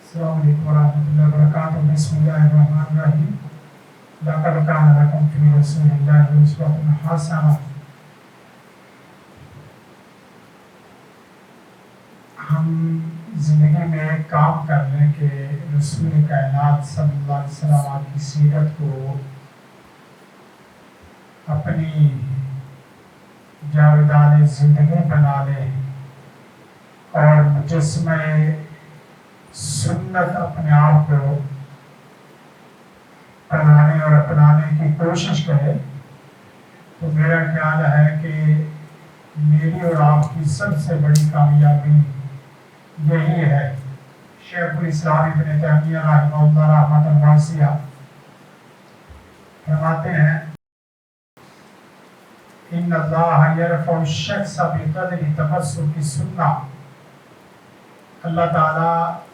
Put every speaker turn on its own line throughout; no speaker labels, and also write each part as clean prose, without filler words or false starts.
السلام علیکم ورحمۃ اللہ وبرکاتہ. بسم اللہ الرحمن الرحیم. لقد کان لکم فی رسول اللہ اسوۃ حسنہ. ہم زندگی میں ایک کام کر لیں کہ رسول کائنات صلی اللہ علیہ وسلم کی سیرت کو اپنی جاویدان زندگی بنا لیں اور مجسمہ سنت اپنے آپ کو بنانے اور اپنانے کی کوشش کرے، تو میرا خیال ہے کہ میری اور آپ کی سب سے بڑی کامیابی یہی ہے. شیخ الاسلام ابن تیمیہ رحمہ اللہ رحمۃ واسعہ فرماتے ہیں ان اللہ یرفع الشخص بقدر تمسک السنہ. اللہ تعالی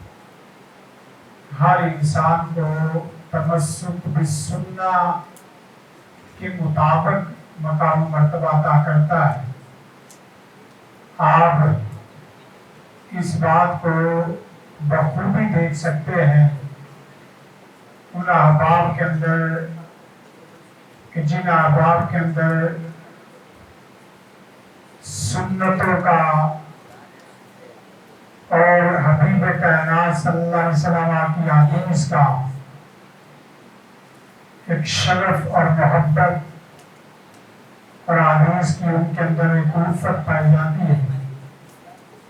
ہر انسان کو تمسک بالسنہ کے مطابق مقام و مرتبہ عطا کرتا ہے. آپ اس بات کو بخوبی دیکھ سکتے ہیں ان احباب کے اندر کہ جن احباب کے اندر سنتوں کا اور حبیب کائنات صلی اللہ علیہ وسلم کی حدیث کا ایک شرف اور محبت اور حدیث کی ان کے اندر ایک الفت پائی جاتی ہے.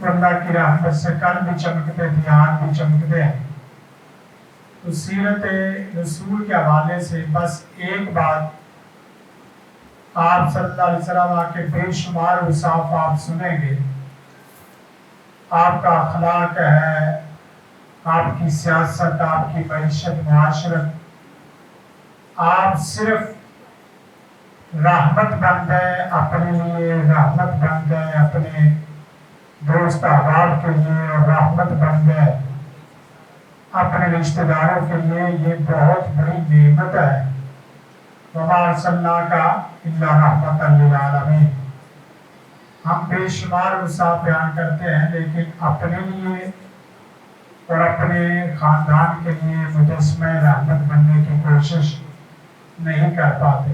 اللہ کی رحمت سے کل بھی چمکتے دھیان بھی چمکتے ہیں. تو سیرت رسول کے حوالے سے بس ایک بات، آپ صلی اللہ علیہ وسلم کے بے شمار اوصاف آپ سنیں گے. آپ کا اخلاق ہے، آپ کی سیاست، آپ کی معیشت، معاشرت، آپ صرف رحمت بن گئے اپنے لیے، رحمت بن گئے اپنے دوست احباب کے لیے، اور رحمت بن گئے اپنے رشتہ داروں کے لیے. یہ بہت بڑی نعمت ہے. وما ارسلناک الا رحمۃ للعالمین. ہم بے شمار اوصاف بیان کرتے ہیں لیکن اپنے لیے اور اپنے خاندان کے لیے مجسمہ رحمت بننے کی کوشش نہیں کر پاتے.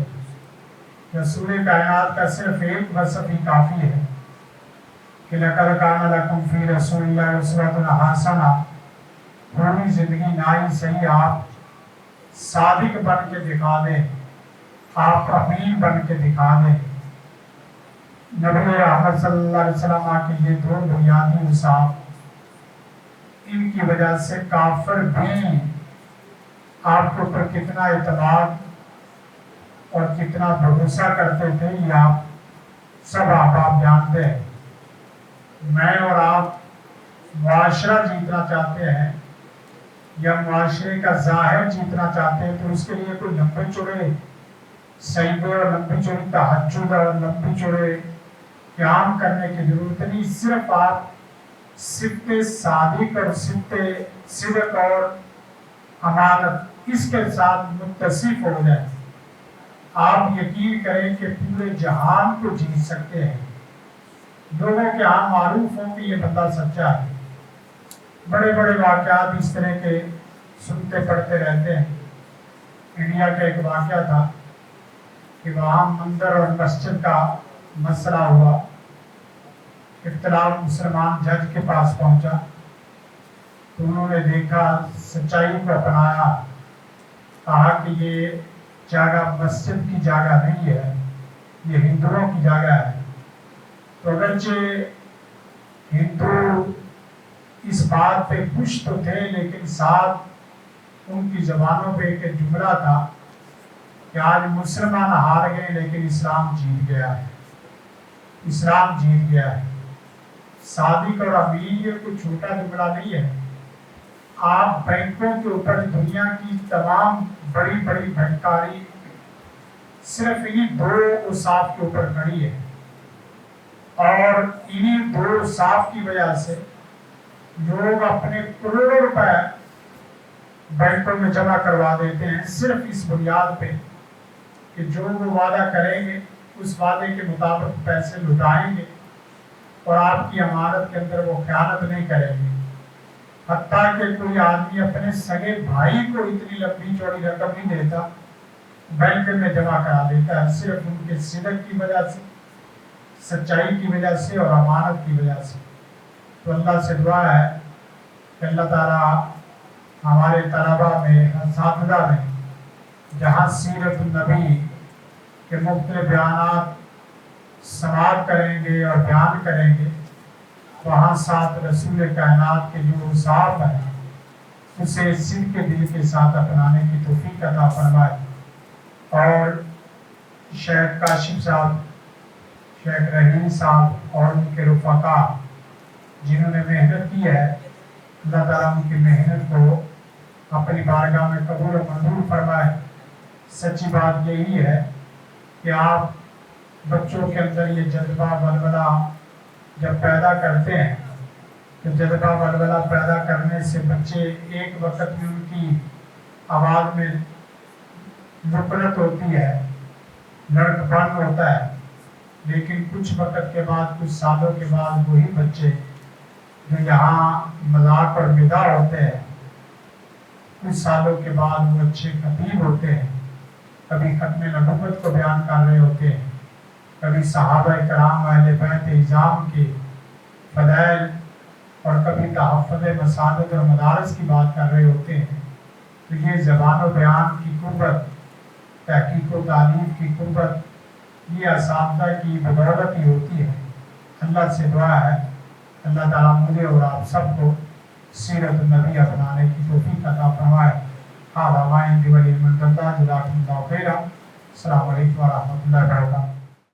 رسول کائنات کا صرف ایک وصف ہی کافی ہے کہ لقد کان لکم فی رسول اللہ اسوۃ حسنہ. پوری زندگی نہ ہی صحیح آپ صادق بن کے دکھا دیں، آپ امین بن کے دکھا دیں. نبی احمد صلی اللہ علیہ وسلم کے یہ دو بنیادی اوصاف، ان کی وجہ سے کافر بھی آپ کے اوپر کتنا اعتماد اور کتنا بھروسہ کرتے تھے یہ آپ سب احباب جانتے ہیں. میں اور آپ معاشرہ جیتنا چاہتے ہیں یا معاشرے کا ظاہر جیتنا چاہتے ہیں تو اس کے لیے کوئی لمبے چوڑے سجدے اور لمبی چوڑی تہجد اور لمبی چوڑے قیام کرنے کی ضرورت نہیں. صرف آپ صفت صادق اور صدق اور امانت اس کے ساتھ متصف ہو جائیں. آپ یقین کریں کہ پورے جہان کو جیت سکتے ہیں. لوگوں کے ہاں معروف ہو کہ یہ بندہ سچا ہے. بڑے بڑے واقعات اس طرح کے سنتے پڑھتے رہتے ہیں. انڈیا کا ایک واقعہ تھا کہ وہاں مندر اور مسجد کا مسئلہ ہوا. اختلاف مسلمان جج کے پاس پہنچا تو انہوں نے دیکھا، سچائی کو اپنایا، کہا کہ یہ جگہ مسجد کی جگہ نہیں ہے، یہ ہندوؤں کی جگہ ہے. تو اگرچہ ہندو اس بات پہ خوش تو تھے لیکن ساتھ ان کی زبانوں پہ ایک جملہ تھا کہ آج مسلمان ہار گئے لیکن اسلام جیت گیا ہے، اسلام جیت گیا ہے. صادق اور امین یہ کوئی چھوٹا جملہ نہیں ہے. آپ بینکوں کے اوپر دنیا کی تمام بڑی بڑی بینکاری صرف انہی دو اوصاف کے اوپر کھڑی ہے، اور انہی دو اوصاف کی وجہ سے لوگ اپنے کروڑوں روپے بینکوں میں جمع کروا دیتے ہیں صرف اس بنیاد پہ کہ جو وہ وعدہ کریں گے اس وعدے کے مطابق پیسے لٹائیں گے اور آپ کی امانت کے اندر وہ خیانت نہیں کریں گے. حتیٰ کہ کوئی آدمی اپنے سگے بھائی کو اتنی لمبی چوڑی رقم نہیں دیتا، بینک میں جمع کرا دیتا ہے، صرف ان کے صدق کی وجہ سے، سچائی کی وجہ سے اور امانت کی وجہ سے۔ تو اللہ سے دعا ہے کہ اللہ تعالیٰ ہمارے طلباء میں، اساتذہ میں، جہاں سیرت النبی کے مختلف بیانات سماعت کریں گے اور بیان کریں گے، وہاں ساتھ رسول کائنات کے جو اوصاف ہیں اسے صدق کے دل کے ساتھ اپنانے کی توفیق عطا فرمائے۔ اور شیخ کاشف صاحب، شیخ رحیم صاحب اور ان کے رفقا جنہوں نے محنت کی ہے، اللہ تعالیٰ ان کی محنت کو اپنی بارگاہ میں قبول و منظور فرمائے۔ سچی بات یہی ہے کہ آپ بچوں کے اندر یہ جذبہ ولولہ جب پیدا کرتے ہیں تو جذبہ ولولہ پیدا کرنے سے بچے ایک وقت میں ان کی آواز میں نفرت ہوتی ہے، لڑک پن ہوتا ہے، لیکن کچھ وقت کے بعد، کچھ سالوں کے بعد وہی بچے جو یہاں مذاق اور مزاح ہوتے ہیں، کچھ سالوں کے بعد وہ اچھے خطیب ہوتے ہیں، کبھی ختم نبوت کو بیان کر رہے ہوتے ہیں، کبھی صحابہ کرام اہل بیت اعظام کے فضائل اور کبھی تحفظ مساجد اور مدارس کی بات کر رہے ہوتے ہیں۔ تو یہ زبان و بیان کی قوت، تحقیق و تعلیم کی قوت یہ اساتذہ کی بدولت ہی ہوتی ہے۔ اللہ سے دعا ہے اللہ تعالیٰ مجھے اور آپ سب کو سیرت النبی اپنانے کی توفیق عطا فرمائے۔ السلام علیکم ورحمۃ اللہ وبرکاتہ۔